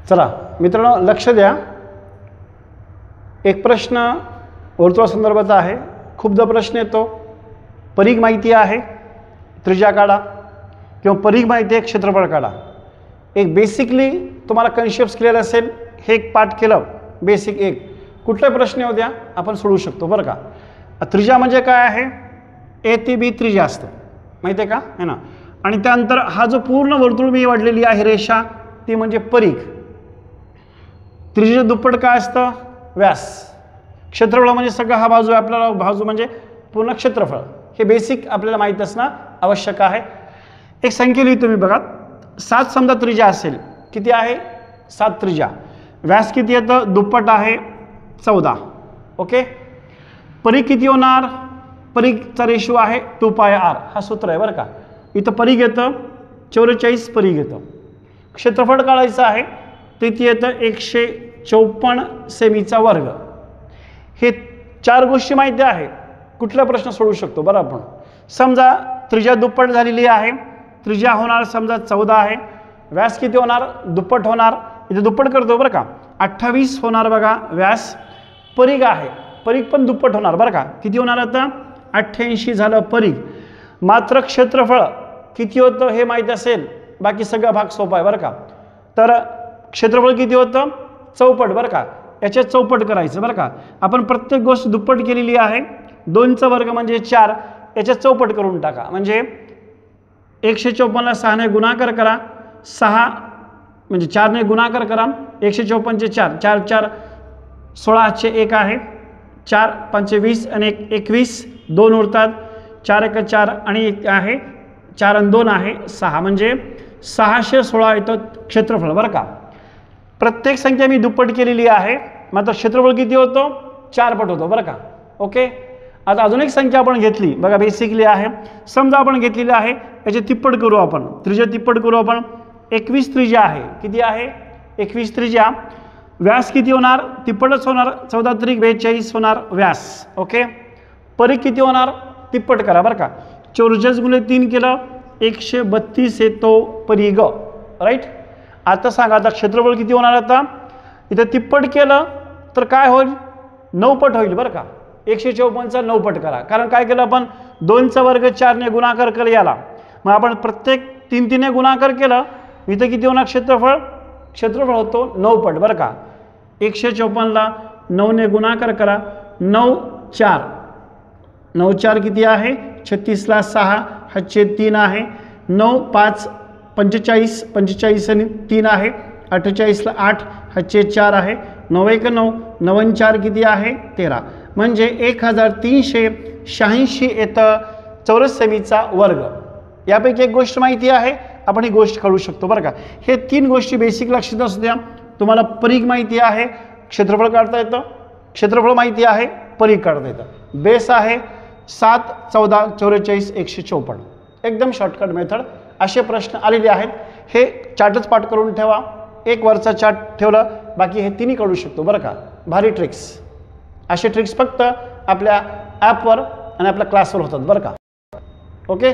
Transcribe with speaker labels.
Speaker 1: चला मित्रांनो, लक्ष द्या. एक प्रश्न वर्तुळासंदर्भाचा आहे. खूपदा प्रश्न येतो, परिघ माहिती आहे, त्रिज्या काढा, किंवा परिघ माहिती आहे, क्षेत्रफळ काढा. एक बेसिकली तुम्हाला कन्सेप्ट क्लिअर असेल, हे एक पाठ केलं बेसिक, एक कुठले प्रश्न येऊ द्या आपण सोडवू शकतो बरं का. त्रिज्या म्हणजे काय आहे, ए ते बी त्रिज्या असतं, माहिती आहे का, है ना. आणि त्यानंतर हा जो पूर्ण वर्तुळ मी वाढलेली आहे रेषा, ती म्हणजे परिघ. त्रिज्येच्या दुप्पट काय असतं, व्यास. क्षेत्रफळ म्हणजे सगळा हा बाजू आहे, आपल्याला बाजू म्हणजे पूर्ण क्षेत्रफळ. हे बेसिक आपल्याला माहीत असणं आवश्यक आहे. एक संख्या लिहितो मी बघा. 7 समजा त्रिज्या असेल, किती आहे 7 त्रिज्या. व्यास किती येतं, दुप्पट आहे 14. ओके. परिघ किती होणार, परिघचा रेशो आहे 2πr, हा सूत्र आहे बरं का. इथं परिघ येतं 44 परिघ येतं. क्षेत्रफळ काढायचं आहे, ते किती येतं 154 सेमीचा वर्ग. हे 4 गोष्टी माहिती आहे, कुठला प्रश्न सोडवू शकतो बरं आपण. समजा त्रिज्या दुप्पट झालेली आहे, त्रिज्या होणार समजा 14 आहे, व्यास किती होणार, दुप्पट होणार. इथे दुप्पट करतो बरं का, 28 होणार बघा व्यास. परिघ आहे, परिघ पण दुप्पट होणार बरं का. किती होणार आता 88 झालं परिघ. मात्र क्षेत्रफळ किती होतं हे माहीत असेल, बाकी सगळा भाग सोपा आहे बरं का. तर क्षेत्रफळ किती होतं, चौपट बरं का. याच्यात चौपट करायचं बरं का. आपण प्रत्येक गोष्ट दुप्पट केलेली आहे. 2चा वर्ग म्हणजे 4, याच्यात चौपट करून टाका. म्हणजे 154ला 6ने गुणाकार करा, 6 म्हणजे 4ने गुणाकार करा, 154चे 4, 4 4 16चे 1 आहे, 4 5 20 आणि 21, 2 उरतात, 4 1 4 आणि 1 आहे, 4 आणि 2 आहे 6, म्हणजे 616 येतं क्षेत्रफळ बरं का. प्रत्येक संख्या मी दुप्पट केलेली आहे, मात्र क्षेत्रफळ किती होतं 4 पट होतो बरं का. ओके. आता अजून एक संख्या आपण घेतली बघा, बेसिकली आहे. समजा आपण घेतलेली आहे, याचे तिप्पट करू आपण, त्रिज्या तिप्पट करू आपण. 21 त्रिज्या आहे, किती आहे 21 त्रिज्या. व्यास किती होणार, तिप्पटच होणार, 14 त्रिक 42 होणार व्यास. ओके. परिघ किती होणार, तिप्पट करा बरं का. 44 गुणिले 3 केलं 132 येतो परिघ, राईट. आता सांगा, आता क्षेत्रफळ किती होणार, आता इथं तिप्पट केलं तर काय होईल, 9 पट होईल बरं का. 154चा 9 पट करा, कारण काय केलं आपण 2चा वर्ग 4ने गुणाकार केला याला, मग आपण प्रत्येक 3 गुणाकार केलं, इथं किती होणार क्षेत्रफळ, क्षेत्रफळ होतो 9 पट बरं का. 154ला 9ने गुणाकार करा, 9 4 9 4 किती आहे 36ला 6 हातचे 3 आहे, 9 5 45 45 आणि 3 आहे, 48ला 8 हातचे 4 आहे, 9 1 9 9 4 किती आहे 13, म्हणजे 1386 येतं चौरस सेमीचा वर्ग. यापैकी एक गोष्ट माहिती आहे, आपण ही गोष्ट काढू शकतो बरं का. हे 3 गोष्टी बेसिक लक्षात असू द्या. तुम्हाला परिघ माहिती आहे, क्षेत्रफळ काढता येतं, क्षेत्रफळ माहिती आहे, परिघ काढता येतं. बेस आहे 7 14 44 154, एकदम शॉर्टकट मेथड. असे प्रश्न आलेले आहेत. हे चार्टच पाठ करून ठेवा, एक वरचा चार्ट ठेवलं, बाकी हे 3ही काढू शकतो बरं का. भारी ट्रिक्स. असे ट्रिक्स फक्त आपल्या ॲपवर आणि आपल्या क्लासवर होतात बरं का. ओके.